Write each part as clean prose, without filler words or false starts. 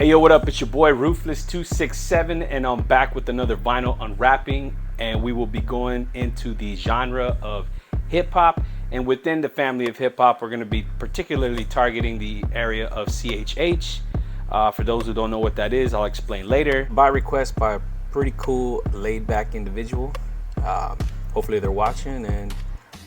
Hey yo, what up? It's your boy Ruthless267, and I'm back with another vinyl unwrapping, and we will be going into the genre of hip-hop. And within the family of hip-hop, we're going to be particularly targeting the area of CHH. For those who don't know what that is, I'll explain later. By request by a pretty cool, laid-back individual. Hopefully they're watching and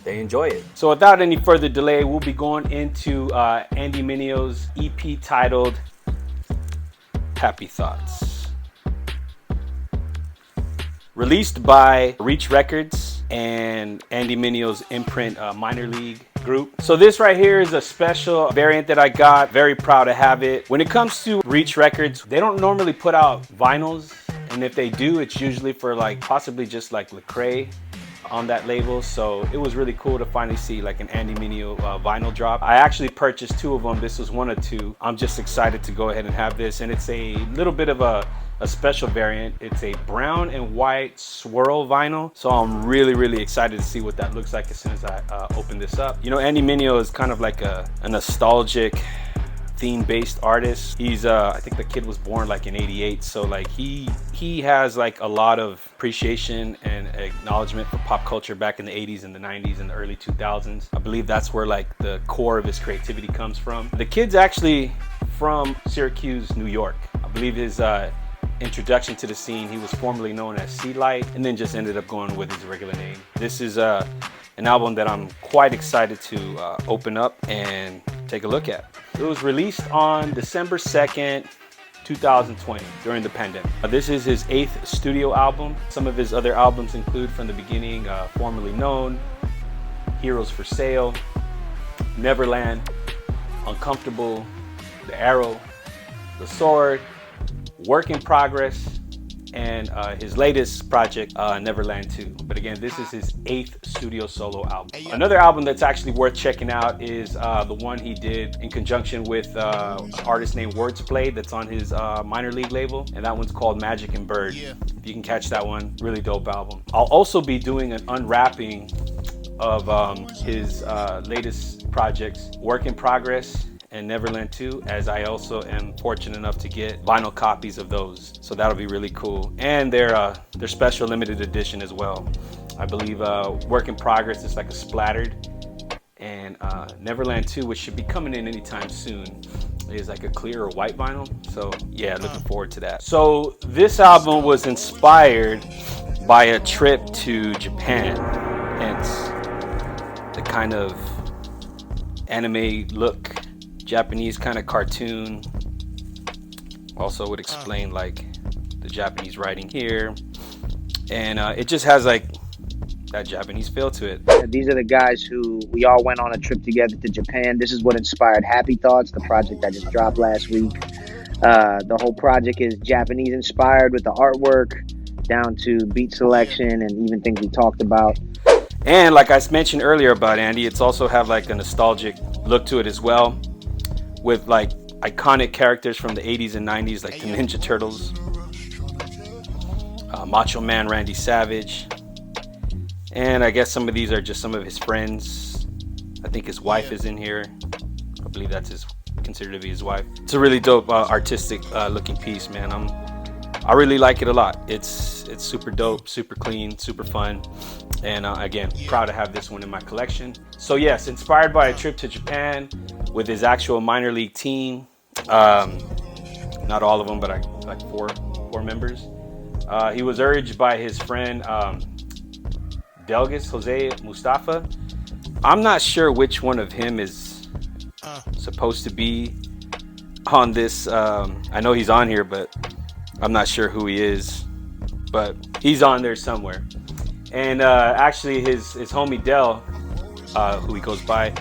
they enjoy it. So without any further delay, we'll be going into Andy Mineo's EP titled Happy Thoughts. Released by Reach Records and Andy Mineo's imprint minor league group. So this right here is a special variant that I got. Very proud to have it. When it comes to Reach Records, they don't normally put out vinyls, and if they do, it's usually for like possibly just like Lecrae on that label. So it was really cool to finally see like an Andy Mineo vinyl drop. I actually purchased two of them. This was one of two. I'm just excited to go ahead and have this, and it's a little bit of a special variant. It's a brown and white swirl vinyl, so I'm really excited to see what that looks like as soon as I open this up. You know, Andy Mineo is kind of like a nostalgic theme-based artist. He's I think the kid was born like in '88, so like he has like a lot of appreciation and acknowledgement for pop culture back in the '80s and the '90s and the early 2000s. I believe that's where like the core of his creativity comes from. The kid's actually from Syracuse, New York. I believe his introduction to the scene, he was formerly known as Sea Light, and then just ended up going with his regular name. This is an album that I'm quite excited to open up and take a look at. It was released on December 2nd, 2020, during the pandemic. This is his 8th studio album. Some of his other albums include From the Beginning, Formerly Known, Heroes for Sale, Neverland, Uncomfortable, The Arrow, The Sword, Work in Progress, and his latest project, Neverland 2. But again, this is his 8th studio solo album. Another album that's actually worth checking out is the one he did in conjunction with an artist named Wordsplay that's on his minor league label, and that one's called Magic and Bird. If you can catch that one, really dope album. I'll also be doing an unwrapping of his latest projects, Work in Progress and Neverland 2, as I also am fortunate enough to get vinyl copies of those. So that'll be really cool. And they're special limited edition as well. I believe Work in Progress is like a splattered, and Neverland 2, which should be coming in anytime soon, is like a clear or white vinyl. So yeah, looking forward to that. So this album was inspired by a trip to Japan, hence the kind of anime look, Japanese kind of cartoon. Also would explain like the Japanese writing here, and it just has like that Japanese feel to it. These are the guys who we all went on a trip together to Japan. This is what inspired Happy Thoughts, the project I just dropped last week. The whole project is Japanese inspired, with the artwork down to beat selection and even things we talked about. And like I mentioned earlier about Andy, it's also have like a nostalgic look to it as well, with like iconic characters from the 80s and 90s, like the Ninja Turtles, Macho Man Randy Savage, and I guess some of these are just some of his friends. I think his wife is in here. I believe that's considered to be his wife. It's a really dope artistic looking piece, man. I really like it a lot. It's super dope, super clean, super fun, and again, proud to have this one in my collection. So yes, inspired by a trip to Japan with his actual minor league team. Not all of them, but like four members. He was urged by his friend Delgis Jose Mustafa. I'm not sure which one of him is supposed to be on this. I know he's on here, but I'm not sure who he is, but he's on there somewhere. And actually his homie Del, who he goes by,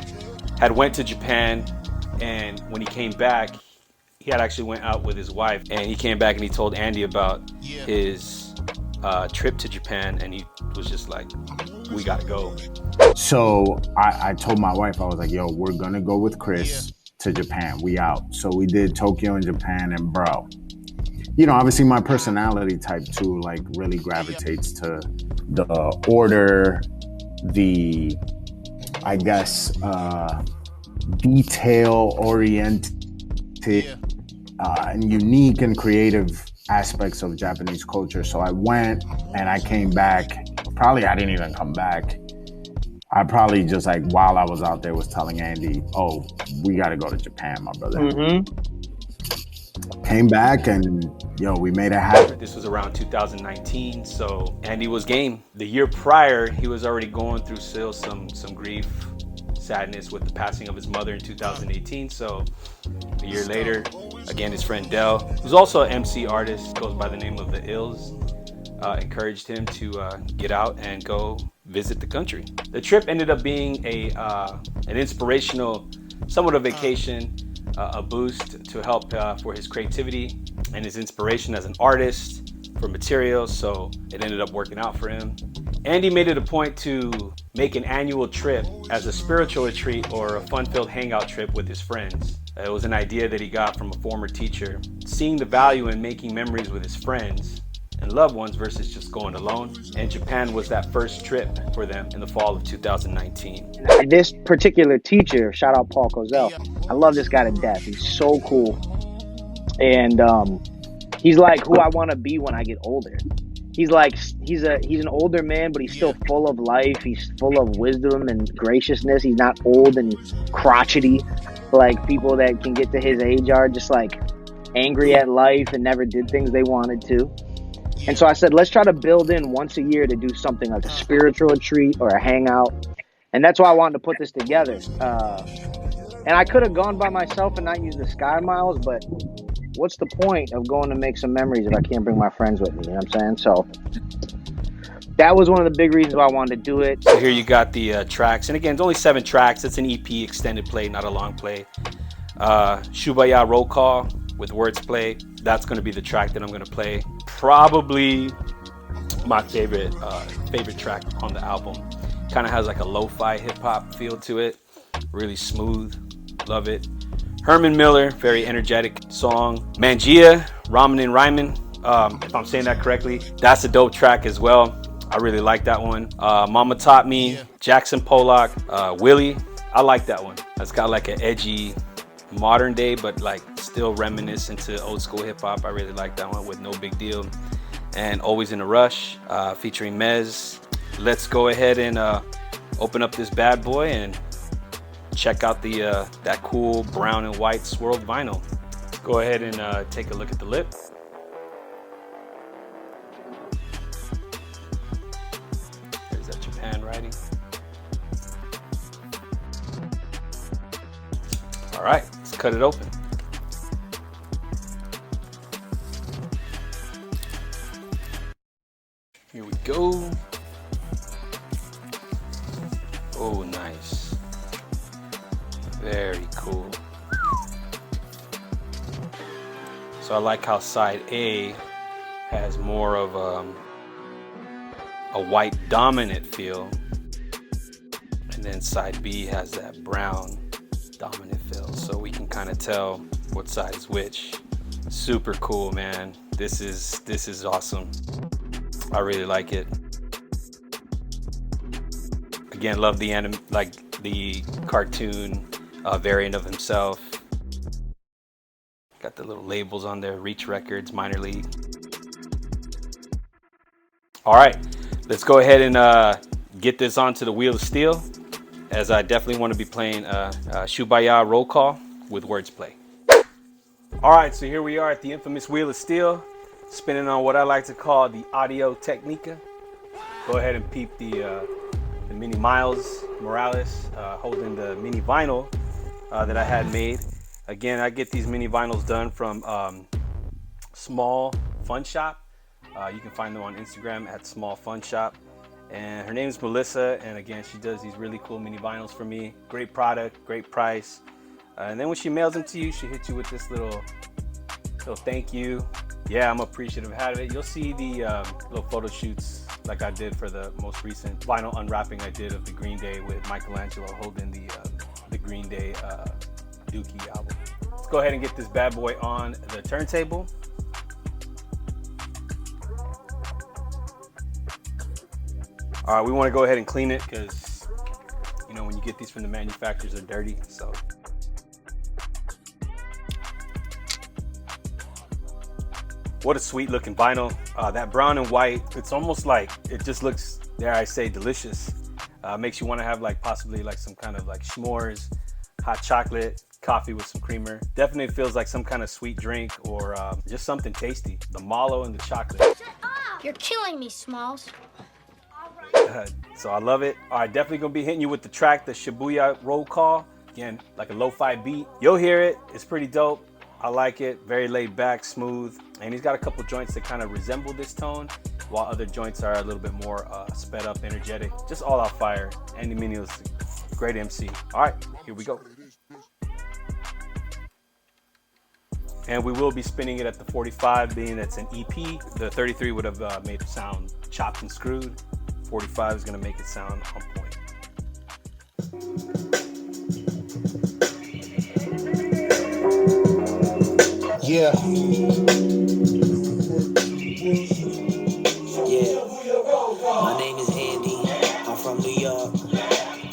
had went to Japan, and when he came back, he had actually went out with his wife, and he came back and he told Andy about his trip to Japan, and he was just like, we gotta go. So I told my wife, I was like, yo, we're gonna go with Chris to Japan. We out. So we did Tokyo and Japan, and bro, you know, obviously my personality type too, like really gravitates to the order, the, I guess, detail oriented and unique and creative aspects of Japanese culture. So I went and I came back. Probably I didn't even come back. I probably just like while I was out there was telling Andy, oh, we got to go to Japan, my brother. Came back and we made it happen. This was around 2019, so Andy was game. The year prior, he was already going through still some grief, sadness with the passing of his mother in 2018. So a year later, again, his friend Dell, who's also an MC artist, goes by the name of the Ills, encouraged him to get out and go visit the country. The trip ended up being an inspirational, somewhat a vacation, a boost to help for his creativity and his inspiration as an artist for materials. So it ended up working out for him. Andy made it a point to make an annual trip as a spiritual retreat or a fun-filled hangout trip with his friends. It was an idea that he got from a former teacher, seeing the value in making memories with his friends and loved ones versus just going alone. And Japan was that first trip for them in the fall of 2019. This particular teacher, shout out Paul Cozell, I love this guy to death. He's so cool. And he's like who I want to be when I get older. He's an older man, but he's still full of life. He's full of wisdom and graciousness. He's not old and crotchety like people that can get to his age are, just like angry at life and never did things they wanted to. And so I said, let's try to build in once a year to do something like a spiritual retreat or a hangout. And that's why I wanted to put this together. And I could have gone by myself and not used the Sky Miles, but what's the point of going to make some memories if I can't bring my friends with me? You know what I'm saying? So that was one of the big reasons why I wanted to do it. So here you got the tracks. And again, it's only 7 tracks. It's an EP, extended play, not a long play. Shubaya Roll Call with Words Play. That's going to be the track that I'm going to play. Probably my favorite track on the album. Kind of has like a lo-fi hip-hop feel to it. Really smooth. Love it. Herman Miller, very energetic song. Mangia, Ramen and Ryman, if I'm saying that correctly. That's a dope track as well. I really like that one. Mama Taught Me, Jackson Pollock, Willie. I like that one. That's got like an edgy modern day, but like still reminiscent to old school hip hop. I really like that one with No Big Deal. And Always in a Rush, featuring Mez. Let's go ahead and open up this bad boy and check out the that cool brown and white swirled vinyl. Go ahead and take a look at the lip. There's that Japan writing. All right, let's cut it open. Here we go. Oh, nice. Very cool. So I like how side A has more of a white dominant feel, and then side B has that brown dominant feel. So we can kind of tell what side is which. Super cool, man. This is awesome. I really like it. Again, love the the cartoon variant of himself. Got the little labels on there, Reach Records, Minor League. All right, let's go ahead and get this onto the Wheel of Steel, as I definitely want to be playing Shubaya Roll Call with Words Play. All right, so here we are at the infamous Wheel of Steel, spinning on what I like to call the Audio Technica. Go ahead and peep the mini Miles Morales holding the mini vinyl that I had made. Again, I get these mini vinyls done from Small Fun Shop. You can find them on Instagram at Small Fun Shop. And her name is Melissa, and again, she does these really cool mini vinyls for me. Great product, great price. And then when she mails them to you, she hits you with this little thank you. Yeah, I'm appreciative of having it. You'll see the little photo shoots like I did for the most recent vinyl unwrapping I did of the Green Day with Michelangelo holding the Green Day Dookie album. Let's go ahead and get this bad boy on the turntable. All right, we want to go ahead and clean it because, you know, when you get these from the manufacturers, they're dirty. So What a sweet looking vinyl. That brown and white, it's almost like, it just looks, dare I say, delicious. Makes you want to have like possibly like some kind of like s'mores, hot chocolate, coffee with some creamer. Definitely feels like some kind of sweet drink or just something tasty. The mallow and the chocolate. Shut up! You're killing me, Smalls. So I love it. All right, definitely gonna be hitting you with the track, the Shibuya Roll Call. Again, like a lo-fi beat. You'll hear it, it's pretty dope. I like it, very laid back, smooth. And he's got a couple joints that kind of resemble this tone, while other joints are a little bit more sped up, energetic. Just all out fire. Andy Mineo's a great MC. All right, here we go. And we will be spinning it at the 45, being that's an EP. The 33 would have made it sound chopped and screwed. 45 is gonna make it sound on point. Yeah. My name is Andy. I'm from New York.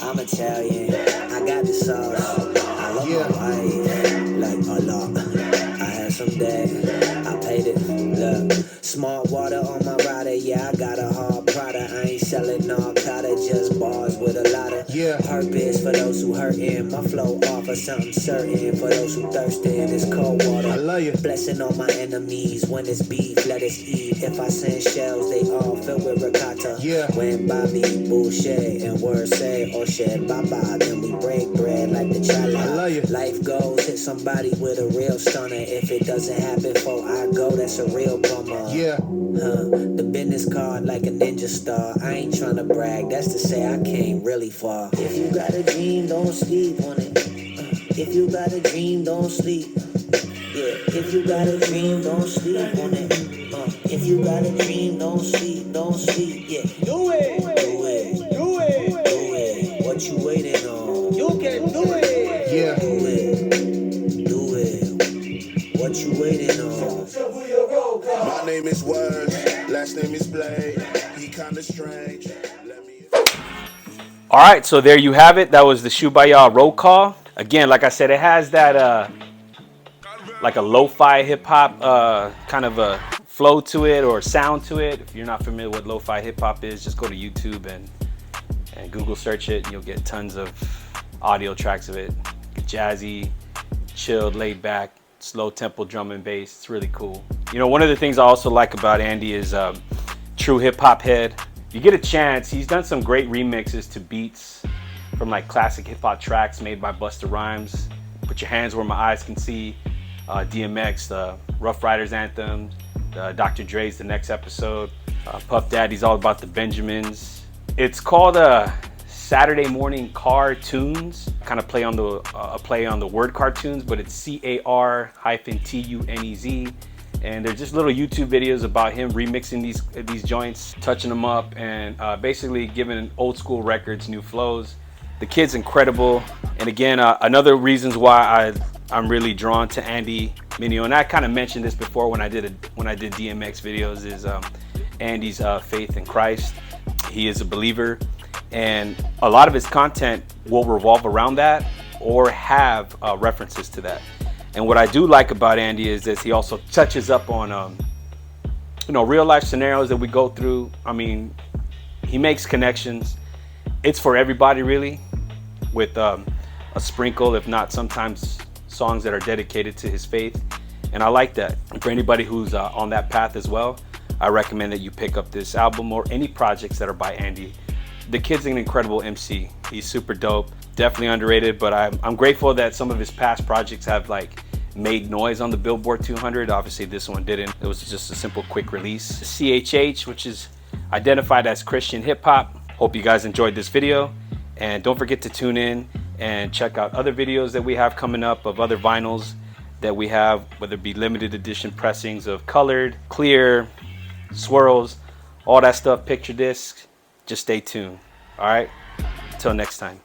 I'm Italian. I got the sauce. I love my wife like a lot. I had some day. I paid it. Look, smart water on my rider. Yeah, I got a hard product. I ain't selling narcotics, just bars with a lot of purpose for those who hurting. My flow offer something certain for those who thirsting. It's cold water. I love you. Blessing on my enemies. When it's beef, let us eat. If I send shells, they all filled with ricotta. When by me, bullshit and words say or shit bye-bye. Then we break bread like the chala. I love you. Life goes, hit somebody with a real stunner. If it doesn't happen before I go, that's a real bummer. The business card like a ninja star. I ain't trying to brag, that's to say I came really far. If you got a dream, don't sleep on it. If you got a dream, don't sleep. If you got a dream, don't sleep on it. If you got a dream, don't sleep, don't sleep. Do it, do it, do it, do it. What you waiting on? You can do it. Do it, do it. What you waiting on? My name is Words, last name is Blade. He kinda strange. All right, so there you have it. That was the Shibuya Roll Call. Again, like I said, it has that like a lo-fi hip-hop kind of a flow to it or sound to it. If you're not familiar with what lo-fi hip-hop is, just go to YouTube and Google search it, and you'll get tons of audio tracks of it. Jazzy, chilled, laid back, slow tempo drum and bass. It's really cool. You know, one of the things I also like about Andy is true hip-hop head. You get a chance, he's done some great remixes to beats from like classic hip-hop tracks made by Busta Rhymes. Put Your Hands Where My Eyes Can See, DMX, the Rough Riders anthem, Dr. Dre's The Next Episode, Puff Daddy's All About the Benjamins. It's called Saturday Morning Cartoons, kind of play on the word cartoons, but it's CAR-TUNEZ. And they're just little YouTube videos about him remixing these joints, touching them up, and basically giving old school records new flows. The kid's incredible. And again, another reasons why I'm really drawn to Andy Mineo, and I kind of mentioned this before when I did DMX videos, is Andy's faith in Christ. He is a believer, and a lot of his content will revolve around that or have references to that. And what I do like about Andy is this: he also touches up on real life scenarios that we go through. I mean, he makes connections. It's for everybody really, with a sprinkle, if not sometimes songs that are dedicated to his faith. And I like that. And for anybody who's on that path as well, I recommend that you pick up this album or any projects that are by Andy. The kid's an incredible MC. He's super dope. Definitely underrated, but I'm grateful that some of his past projects have like made noise on the Billboard 200. Obviously this one didn't. It was just a simple quick release. CHH, which is identified as Christian hip hop. Hope you guys enjoyed this video, and don't forget to tune in and check out other videos that we have coming up of other vinyls that we have, whether it be limited edition pressings of colored, clear, swirls, all that stuff, picture discs. Just stay tuned. All right, until next time.